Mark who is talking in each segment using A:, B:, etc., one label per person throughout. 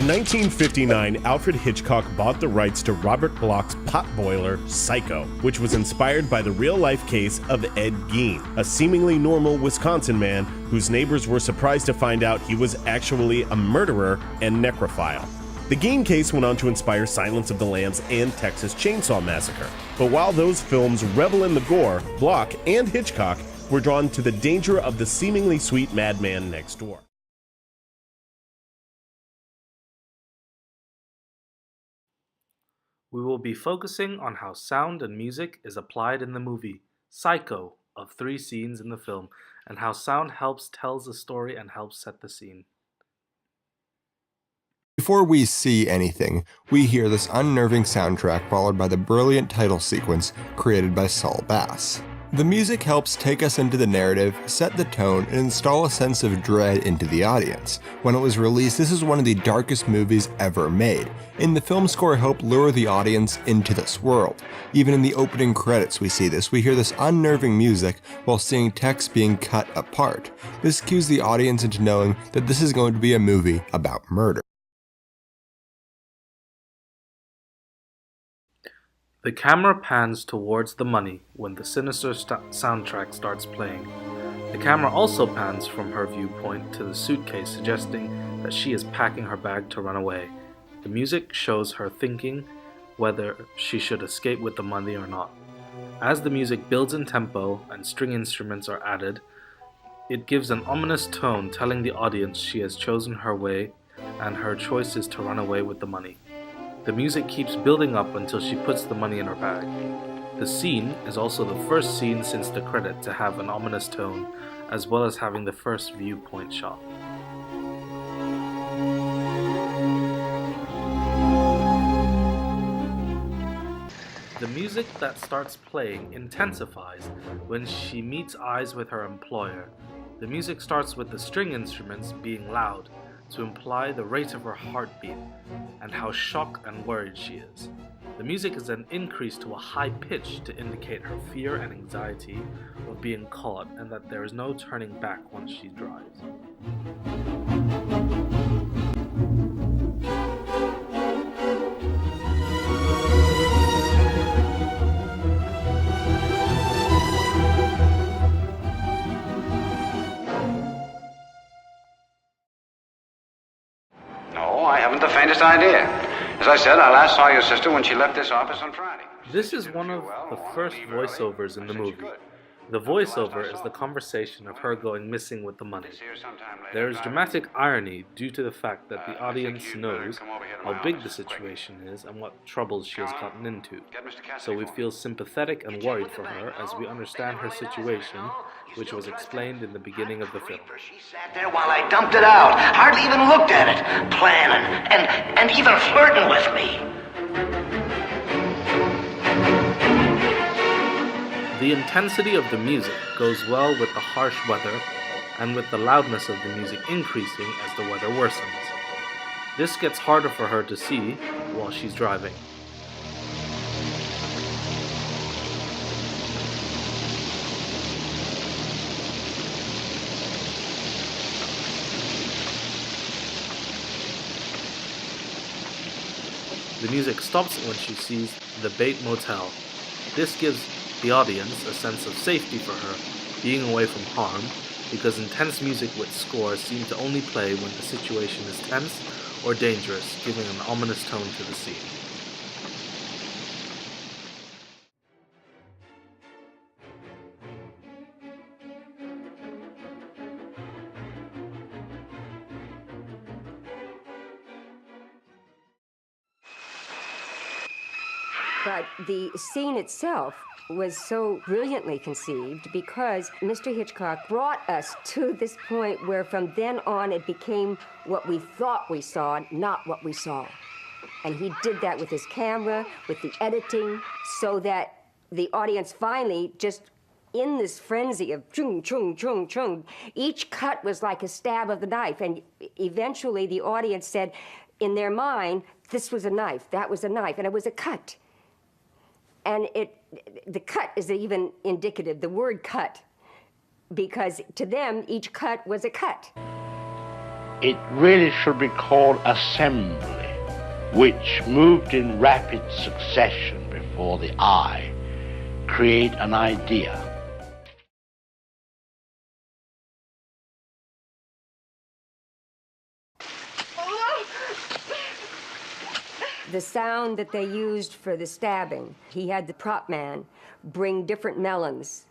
A: In 1959, Alfred Hitchcock bought the rights to Robert Bloch's potboiler Psycho, which was inspired by the real-life case of Ed Gein, a seemingly normal Wisconsin man whose neighbors were surprised to find out he was actually a murderer and necrophile. The Gein case went on to inspire Silence of the Lambs and Texas Chainsaw Massacre. But while those films revel in the gore, Bloch and Hitchcock were drawn to the danger of the seemingly sweet madman next door.
B: We will be focusing on how sound and music is applied in the movie Psycho of 3 scenes in the film, and how sound helps tells the story and helps set the scene.
C: Before we see anything, we hear this unnerving soundtrack followed by the brilliant title sequence created by Saul Bass. The music helps take us into the narrative, set the tone, and install a sense of dread into the audience. When it was released, this is one of the darkest movies ever made, and the film score helped lure the audience into this world. Even in the opening credits we see this, we hear this unnerving music while seeing text being cut apart. This cues the audience into knowing that this is going to be a movie about murder.
B: The camera pans towards the money when the sinister soundtrack starts playing. The camera also pans from her viewpoint to the suitcase, suggesting that she is packing her bag to run away. The music shows her thinking whether she should escape with the money or not. As the music builds in tempo and string instruments are added, it gives an ominous tone telling the audience she has chosen her way and her choice is to run away with the money. The music keeps building up until she puts the money in her bag. The scene is also the first scene since the credit to have an ominous tone, as well as having the first viewpoint shot. The music that starts playing intensifies when she meets eyes with her employer. The music starts with the string instruments being loud, to imply the rate of her heartbeat and how shocked and worried she is. The music is then increased to a high pitch to indicate her fear and anxiety of being caught and that there is no turning back once she drives.
D: I haven't the faintest idea. As I said, I last saw your sister when she left this office on Friday.
B: This is one of the first voiceovers in the movie. The voiceover is the conversation of her going missing with the money. There is dramatic irony due to the fact that the audience knows how big the situation is and what troubles she has gotten into. So we feel sympathetic and worried for her as we understand her situation, which was explained in the beginning of the film.
E: She sat there while I dumped it out, hardly even looked at it, planning and even flirting with me.
B: The intensity of the music goes well with the harsh weather and with the loudness of the music increasing as the weather worsens. This gets harder for her to see while she's driving. The music stops when she sees the Bait Motel. This gives the audience a sense of safety for her, being away from harm, because intense music with scores seem to only play when the situation is tense or dangerous, giving an ominous tone to the scene.
F: But the scene itself was so brilliantly conceived because Mr. Hitchcock brought us to this point where from then on it became what we thought we saw, not what we saw. And he did that with his camera, with the editing, so that the audience finally just in this frenzy of chung, chung, chung, chung, each cut was like a stab of the knife. And eventually the audience said in their mind, this was a knife, that was a knife, and it was a cut. And the cut is even indicative, the word cut, because to them, each cut was a cut.
G: It really should be called assembly, which, moved in rapid succession before the eye, create an idea.
F: The sound that they used for the stabbing, he had the prop man bring different melons,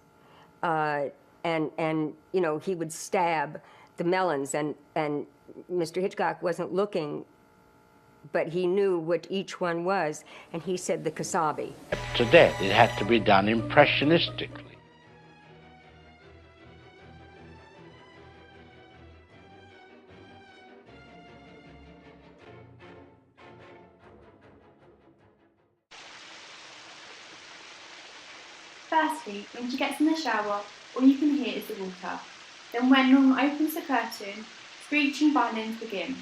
F: and you know, he would stab the melons, and Mr. Hitchcock wasn't looking, but he knew what each one was, and he said the kasabi.
G: To death, it had to be done impressionistically.
H: Firstly, when she gets in the shower, all you can hear is the water. Then when Norma opens the curtain, screeching violins begin.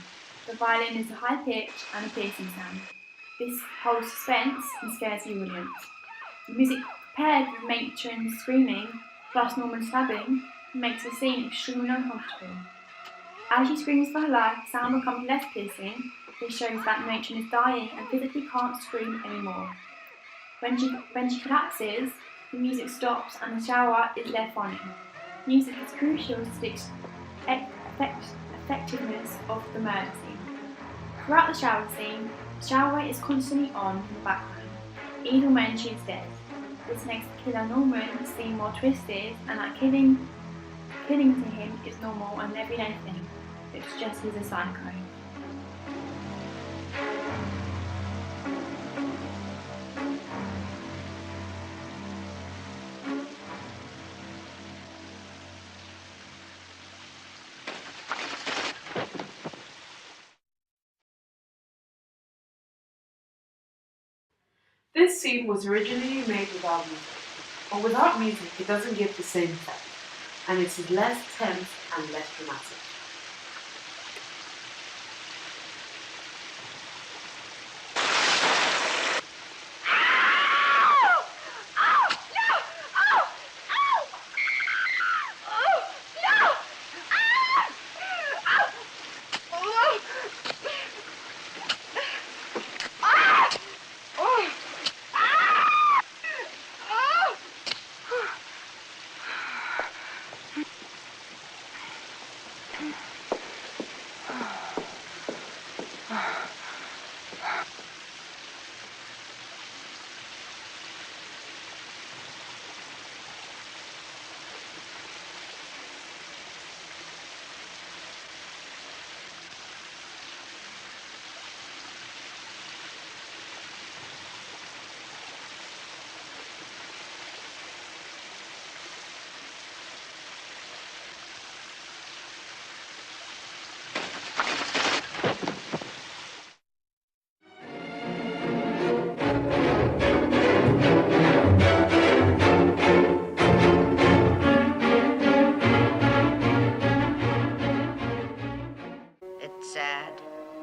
H: The violin is a high pitch and a piercing sound. This holds suspense and scares the audience. The music paired with matron screaming, plus Norman stabbing, makes the scene extremely uncomfortable. As she screams for her life, the sound becomes less piercing. This shows that matron is dying and physically can't scream anymore. When she collapses, the music stops and the shower is left running. Music is crucial to the effectiveness of the murder scene. Throughout the shower scene, the shower is constantly on in the background, even when she is dead. This makes the killer Norman seem more twisted, and that killing to him is normal and everyday thing. It's just he's a psycho.
I: This scene was originally made without music, but without music it doesn't give the same effect, and it is less tense and less dramatic.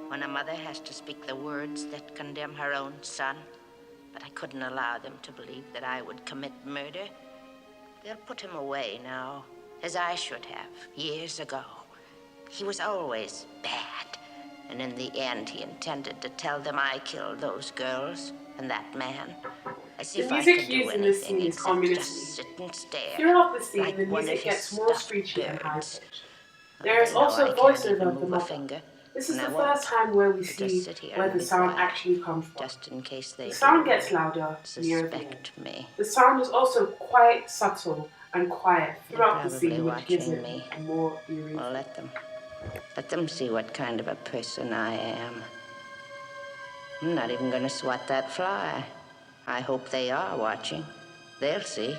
J: When a mother has to speak the words that condemn her own son, but I couldn't allow them to believe that I would commit murder. They'll put him away now, as I should have, years ago. He was always bad, and in the end he intended to tell them I killed those girls and that man. As if I could do anything except just sit and stare.
I: Throughout the scene,
J: like
I: the
J: one
I: music
J: of his
I: gets more
J: stuffed
I: screechy and high
J: birds.
I: pitched. There is also voiceover of the mother.
J: Finger,
I: This is
J: and
I: the
J: I won't.
I: first time where we see where the sound actually comes from.
J: Just in case they
I: The sound gets louder near the end.
J: me.
I: The sound is also quite subtle and quiet throughout the
J: Probably
I: scene, which gives
J: watching
I: it
J: me.
I: a more eerie.
J: Well, let them see what kind of a person I am. I'm not even going to swat that fly. I hope they are watching. They'll see.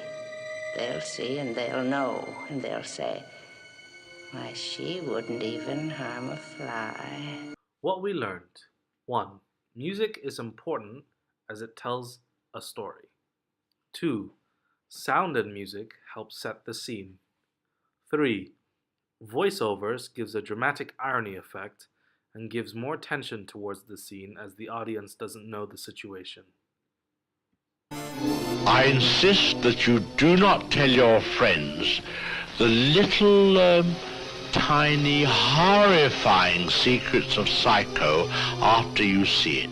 J: They'll see and they'll know. And they'll say, why, she wouldn't even harm a fly.
B: What we learned. 1. Music is important as it tells a story. 2. Sound and music help set the scene. 3. Voiceovers gives a dramatic irony effect and gives more tension towards the scene as the audience doesn't know the situation.
G: I insist that you do not tell your friends the little tiny, horrifying secrets of Psycho after you see it.